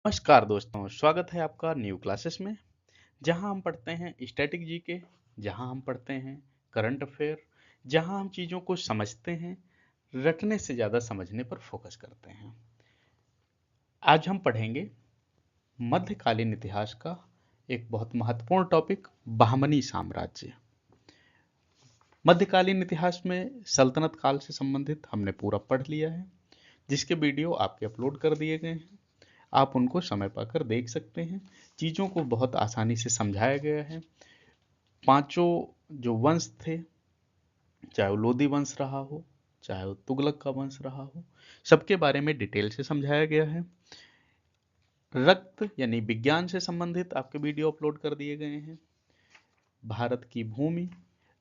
नमस्कार दोस्तों, स्वागत है आपका न्यू क्लासेस में। जहां हम पढ़ते हैं स्टैटिक जीके, जहां हम पढ़ते हैं करंट अफेयर, जहां हम चीज़ों को समझते हैं, रटने से ज़्यादा समझने पर फोकस करते हैं। आज हम पढ़ेंगे मध्यकालीन इतिहास का एक बहुत महत्वपूर्ण टॉपिक, बहमनी साम्राज्य। मध्यकालीन इतिहास में सल्तनत काल से संबंधित हमने पूरा पढ़ लिया है, जिसके वीडियो आपके अपलोड कर दिए गए हैं। आप उनको समय पाकर देख सकते हैं। चीज़ों को बहुत आसानी से समझाया गया है। पांचों जो वंश थे, चाहे वो लोदी वंश रहा हो, चाहे वो तुगलक का वंश रहा हो, सबके बारे में डिटेल से समझाया गया है। रक्त यानी विज्ञान से संबंधित आपके वीडियो अपलोड कर दिए गए हैं। भारत की भूमि,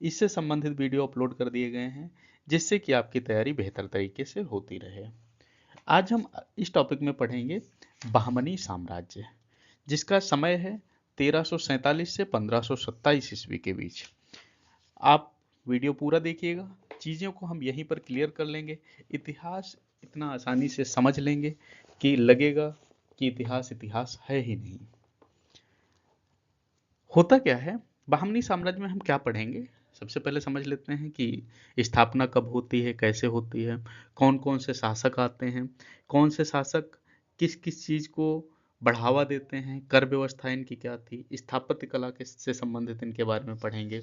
इससे संबंधित वीडियो अपलोड कर दिए गए हैं, जिससे कि आपकी तैयारी बेहतर तरीके से होती रहे। आज हम इस टॉपिक में पढ़ेंगे बहमनी साम्राज्य, जिसका समय है 1347 से 1527 ईस्वी के बीच। आप वीडियो पूरा देखिएगा, चीज़ों को हम यहीं पर क्लियर कर लेंगे। इतिहास इतना आसानी से समझ लेंगे कि लगेगा कि इतिहास इतिहास है ही नहीं। होता क्या है, बहमनी साम्राज्य में हम क्या पढ़ेंगे, सबसे पहले समझ लेते हैं कि स्थापना कब होती है, कैसे होती है, कौन कौन से शासक आते हैं, कौन से शासक किस किस चीज़ को बढ़ावा देते हैं, कर व्यवस्था इनकी क्या थी, स्थापत्य कला के से संबंधित इनके बारे में पढ़ेंगे।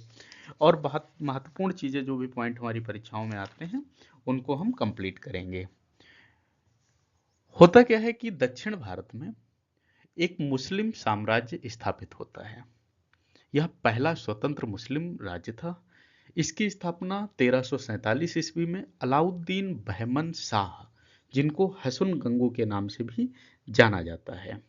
और बहुत महत्वपूर्ण चीज़ें जो भी पॉइंट हमारी परीक्षाओं में आते हैं, उनको हम कंप्लीट करेंगे। होता क्या है कि दक्षिण भारत में एक मुस्लिम साम्राज्य स्थापित होता है। यह पहला स्वतंत्र मुस्लिम राज्य था। इसकी स्थापना 1347 ईस्वी में अलाउद्दीन बहमन शाह, जिनको हसन गंगू के नाम से भी जाना जाता है।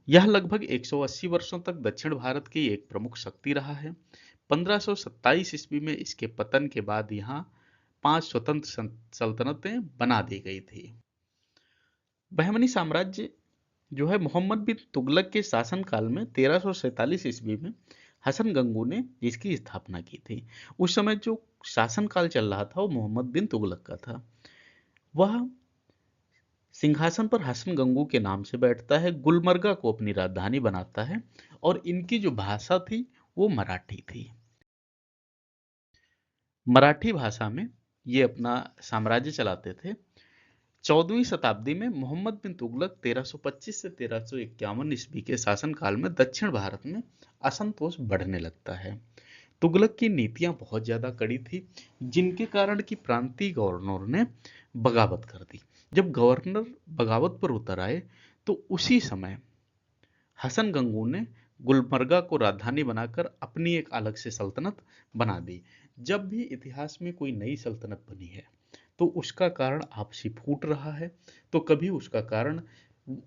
यह लगभग 180 वर्षों तक दक्षिण भारत की एक प्रमुख शक्ति रहा है। 1527 ईस्वी में इसके पतन के बाद यहाँ 5 स्वतंत्र सल्तनतें बना दी गई थी। बहमनी साम्राज्य जो है मोहम्मद बिन तुगलक के शासनकाल में 1347 ईस्वी में हसन गंगू ने इसकी स्थापना की थी। उस समय जो शासनकाल चल रहा था वो मोहम्मद बिन तुगलक का था। वह सिंहासन पर हसन गंगू के नाम से बैठता है, गुलमर्गा को अपनी राजधानी बनाता है, और इनकी जो भाषा थी वो मराठी थी। मराठी भाषा में ये अपना साम्राज्य चलाते थे। 14वीं शताब्दी में मोहम्मद बिन तुगलक 1325 से 1351 ईस्वी के शासनकाल में दक्षिण भारत में असंतोष बढ़ने लगता है। तुगलक की नीतियां बहुत ज्यादा कड़ी थी, जिनके कारण की प्रांतीय गवर्नर ने बगावत कर दी। जब गवर्नर बगावत पर उतर आए तो उसी समय हसन गंगू ने गुलबर्गा को राजधानी बनाकर अपनी एक अलग से सल्तनत बना दी। जब भी इतिहास में कोई नई सल्तनत बनी है तो उसका कारण आपसी फूट रहा है, तो कभी उसका कारण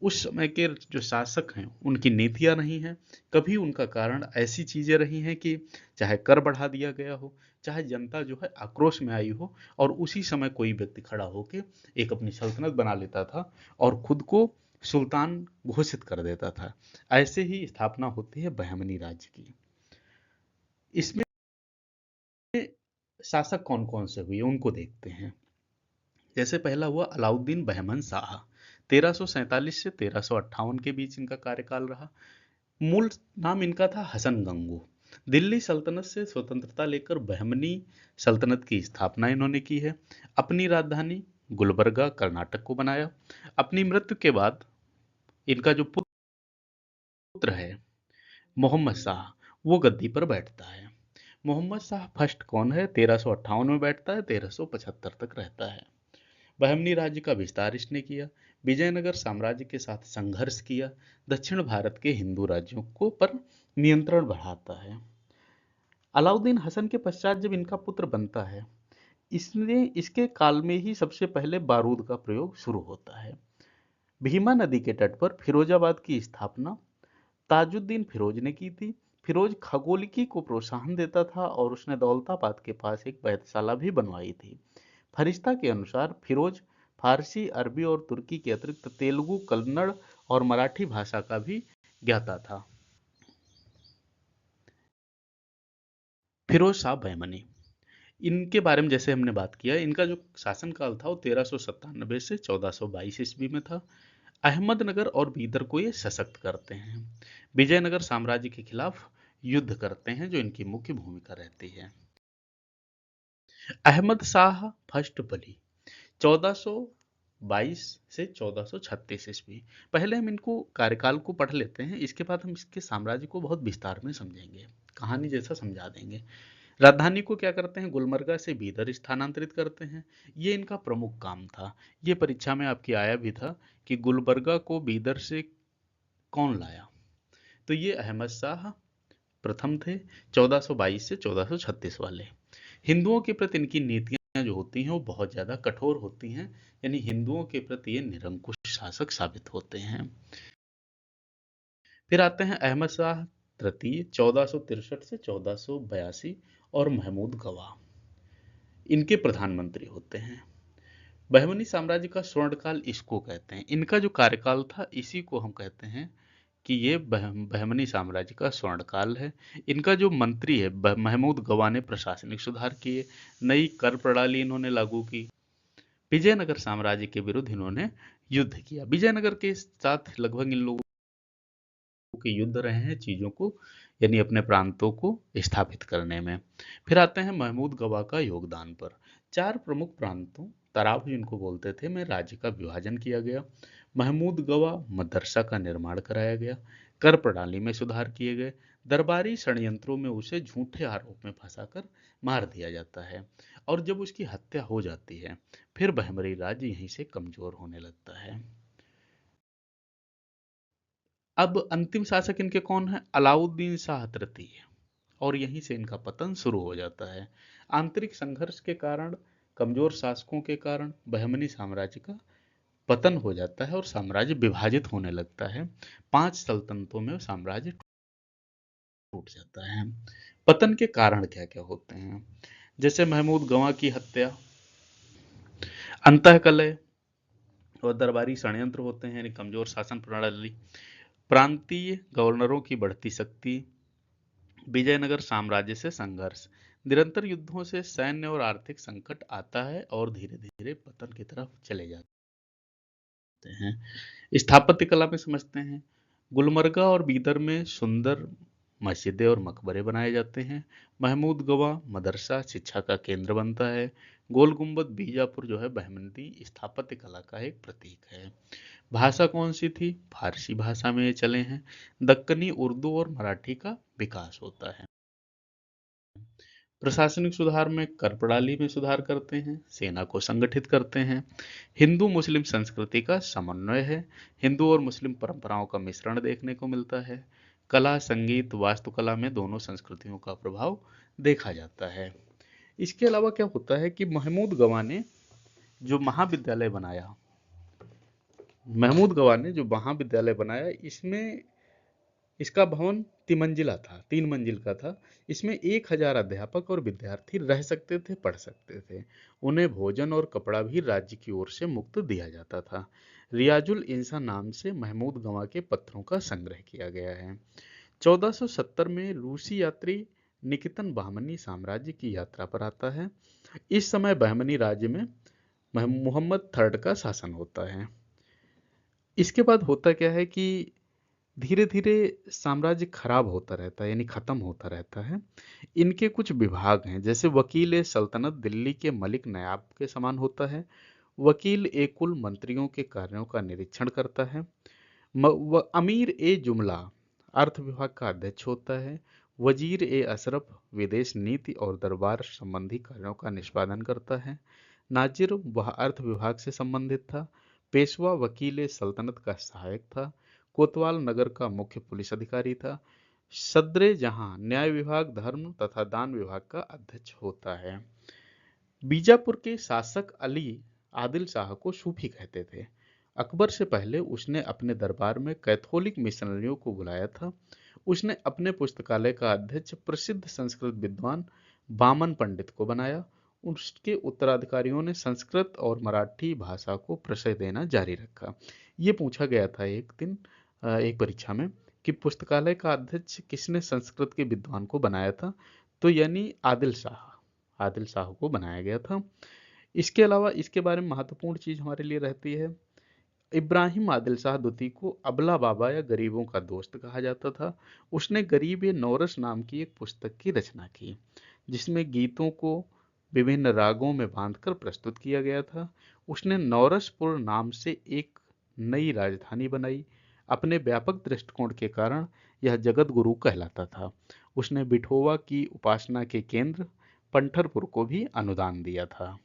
उस समय के जो शासक हैं उनकी नीतियां नहीं हैं, कभी उनका कारण ऐसी चीजें रही हैं कि चाहे कर बढ़ा दिया गया हो, चाहे जनता जो है आक्रोश में आई हो, और उसी समय कोई व्यक्ति खड़ा होकर एक अपनी सल्तनत बना लेता था और खुद को सुल्तान घोषित कर देता था। ऐसे ही स्थापना होती है बहमनी राज्य की। इसमें शासक कौन कौन से हुए उनको देखते हैं। जैसे पहला हुआ अलाउद्दीन बहमन शाह, 1347 से 1358 के बीच इनका कार्यकाल रहा। मूल नाम इनका था हसन गंगू। दिल्ली सल्तनत से स्वतंत्रता लेकर बहमनी सल्तनत की स्थापना इन्होंने की है। अपनी राजधानी गुलबर्गा कर्नाटक को बनाया। अपनी मृत्यु के बाद इनका जो पुत्र है मोहम्मद शाह, वो गद्दी पर बैठता है। मोहम्मद शाह फर्स्ट कौन है, 1358 में बैठता है, 1375 तक रहता है। बहमनी राज्य का विस्तार इसने किया, विजयनगर साम्राज्य के साथ संघर्ष किया, दक्षिण भारत के हिंदू राज्यों को पर नियंत्रण बढ़ाता है। अलाउद्दीन हसन के पश्चात जब इनका पुत्र बनता है, इसने इसके काल में ही सबसे पहले बारूद का प्रयोग शुरू होता है। भीमा नदी के तट पर फिरोजाबाद की स्थापना ताजुद्दीन फिरोज ने की थी। फिरोज खगोलिकी को प्रोत्साहन देता था और उसने दौलताबाद के पास एक वेधशाला भी बनवाई थी। फरिश्ता के अनुसार फिरोज फारसी, अरबी और तुर्की के अतिरिक्त तेलुगु, कन्नड़ और मराठी भाषा का भी ज्ञाता था। फिरोज शाह बहमनी, इनके बारे में जैसे हमने बात किया, इनका जो शासनकाल था वो 1397 से 1422 ईस्वी में था। अहमदनगर और बीदर को ये सशक्त करते हैं। विजयनगर साम्राज्य के खिलाफ युद्ध करते हैं, जो इनकी मुख्य भूमिका रहती है। अहमद शाह फर्स्ट बली 1422 से 1436 ईस्वी। पहले हम इनको कार्यकाल को पढ़ लेते हैं, इसके बाद हम इसके साम्राज्य को बहुत विस्तार में समझेंगे, कहानी जैसा समझा देंगे। राजधानी को क्या करते हैं, गुलबर्गा से बीदर स्थानांतरित करते हैं। ये इनका प्रमुख काम था। ये परीक्षा में आपकी आया भी था कि गुलबर्गा को बीदर से कौन लाया। तो ये अहमद शाह प्रथम थे, 1422 से 1436 वाले। हिंदुओं के प्रति इनकी नीतियां जो होती हैं वो बहुत ज्यादा कठोर होती हैं, यानी हिंदुओं के प्रति ये निरंकुश शासक साबित होते हैं। फिर आते हैं अहमद शाह तृतीय 1463 से 1482 और महमूद गवा, इनके प्रधानमंत्री होते हैं। बहमनी साम्राज्य का स्वर्णकाल इसको कहते हैं। इनका जो कार्यकाल था इसी को हम कहते हैं कि ये बहमनी साम्राज्य का स्वर्णकाल है। इनका जो मंत्री है महमूद गवा ने प्रशासनिक सुधार किए, नई कर प्रणाली इन्होंने लागू की, विजयनगर साम्राज्य के विरुद्ध इन्होंने युद्ध किया। विजयनगर के साथ लगभग इन लोगों के युद्ध रहे हैं चीजों को, यानी अपने प्रांतों को स्थापित करने में। फिर आते हैं महमूद गवा का योगदान पर। चार प्रमुख प्रांतों, तराब जिनको बोलते थे, में राज्य का विभाजन किया गया। महमूद गवा मदरसा का निर्माण कराया गया, कर प्रणाली में सुधार किए गए, दरबारी षड्यंत्रों में उसे झूठे आरोप में फंसाकर मार दिया जाता है, और जब उसकी हत्या हो जाती है फिर बहमनी राज्य यहीं से कमजोर होने लगता है। अब अंतिम शासक इनके कौन है, अलाउद्दीन शाह तृतीय, और यहीं से इनका पतन शुरू हो जाता है। आंतरिक संघर्ष के कारण, कमजोर शासकों के कारण बहमनी साम्राज्य का पतन हो जाता है और साम्राज्य विभाजित होने लगता है। 5 सल्तनतों में साम्राज्य टूट जाता है। पतन के कारण क्या क्या होते हैं, जैसे महमूद गवा की हत्या, अंतःकलह और दरबारी षड्यंत्र होते हैं, यानी कमजोर शासन प्रणाली, प्रांतीय गवर्नरों की बढ़ती शक्ति, विजयनगर साम्राज्य से संघर्ष, निरंतर युद्धों से सैन्य और आर्थिक संकट आता है और धीरे धीरे पतन की तरफ चले जाते हैं। स्थापत्य कला में समझते हैं, गुलमर्गा और बीदर में सुंदर मस्जिदें और मकबरे बनाए जाते हैं। महमूद गवा मदरसा शिक्षा का केंद्र बनता है। गोल गुंबद बीजापुर जो है बहमनी स्थापत्य कला का एक प्रतीक है। भाषा कौन सी थी, फारसी भाषा में ये चले हैं। दक्कनी उर्दू और मराठी का विकास होता है। प्रशासनिक सुधार में कर प्रणाली में सुधार करते हैं, सेना को संगठित करते हैं। हिंदू मुस्लिम संस्कृति का समन्वय है, हिंदू और मुस्लिम परंपराओं का मिश्रण देखने को मिलता है। कला संगीत वास्तुकला में दोनों संस्कृतियों का प्रभाव देखा जाता है। इसके अलावा क्या होता है कि महमूद गवा ने जो महाविद्यालय बनाया, इसमें इसका भवन तिमंजिला था, 3 मंजिल का था। इसमें 1000 अध्यापक और विद्यार्थी रह सकते थे, पढ़ सकते थे। उन्हें भोजन और कपड़ा भी राज्य की ओर से मुफ्त दिया जाता था। रियाजुल इंसा नाम से महमूद गवा के पत्थरों का संग्रह किया गया है। 1470 में रूसी यात्री निकितन बहमनी साम्राज्य की यात्रा पर आता है। इस समय बहमनी राज्य में मोहम्मद थर्ड का शासन होता है। इसके बाद होता क्या है कि धीरे धीरे साम्राज्य खराब होता रहता है, यानी खत्म होता रहता है। इनके कुछ विभाग हैं, जैसे वकील ए सल्तनत दिल्ली के मलिक नयाब के समान होता है। वकील ए कुल मंत्रियों के कार्यों का निरीक्षण करता है। अमीर ए जुमला अर्थ विभाग का अध्यक्ष होता है। वजीर ए अशरफ विदेश नीति और दरबार संबंधी कार्यों का निष्पादन करता है। नाजिर वह अर्थ विभाग से संबंधित था। पेशवा वकील ए सल्तनत का सहायक था। कोतवाल नगर का मुख्य पुलिस अधिकारी था। सदरे जहां न्याय विभाग, धर्म तथा दान विभाग का अध्यक्ष होता है। बीजापुर के शासक अली आदिल शाह को सूफी कहते थे। अकबर से पहले उसने अपने दरबार में कैथोलिक मिशनरियों को बुलाया था। उसने अपने पुस्तकालय का अध्यक्ष प्रसिद्ध संस्कृत विद्वान बामन पंडित को बनाया। उसके उत्तराधिकारियों ने संस्कृत और मराठी भाषा को प्रश्रय देना जारी रखा। ये पूछा गया था एक दिन एक परीक्षा में कि पुस्तकालय का अध्यक्ष किसने संस्कृत के विद्वान को बनाया था, तो यानी आदिल शाह को बनाया गया था। इसके अलावा इसके बारे में महत्वपूर्ण चीज हमारे लिए रहती है, इब्राहिम आदिल शाह दुती को अबला बाबा या गरीबों का दोस्त कहा जाता था। उसने गरीब ए नौरस नाम की एक पुस्तक की रचना की, जिसमें गीतों को विभिन्न रागों में बांधकर प्रस्तुत किया गया था। उसने नौरसपुर नाम से एक नई राजधानी बनाई। अपने व्यापक दृष्टिकोण के कारण यह जगत गुरु कहलाता था। उसने बिठोवा की उपासना के केंद्र पंढरपुर को भी अनुदान दिया था।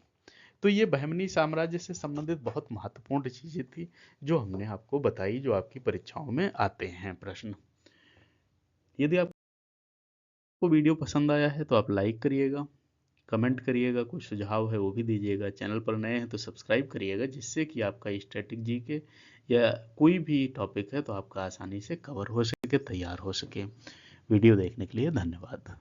तो ये बहमनी साम्राज्य से संबंधित बहुत महत्वपूर्ण चीजें थी जो हमने आपको बताई, जो आपकी परीक्षाओं में आते हैं प्रश्न। यदि आपको वीडियो पसंद आया है तो आप लाइक करिएगा, कमेंट करिएगा, कुछ सुझाव है वो भी दीजिएगा। चैनल पर नए हैं तो सब्सक्राइब करिएगा, जिससे कि आपका स्टैटिक जीके या कोई भी टॉपिक है तो आपका आसानी से कवर हो सके, तैयार हो सके। वीडियो देखने के लिए धन्यवाद।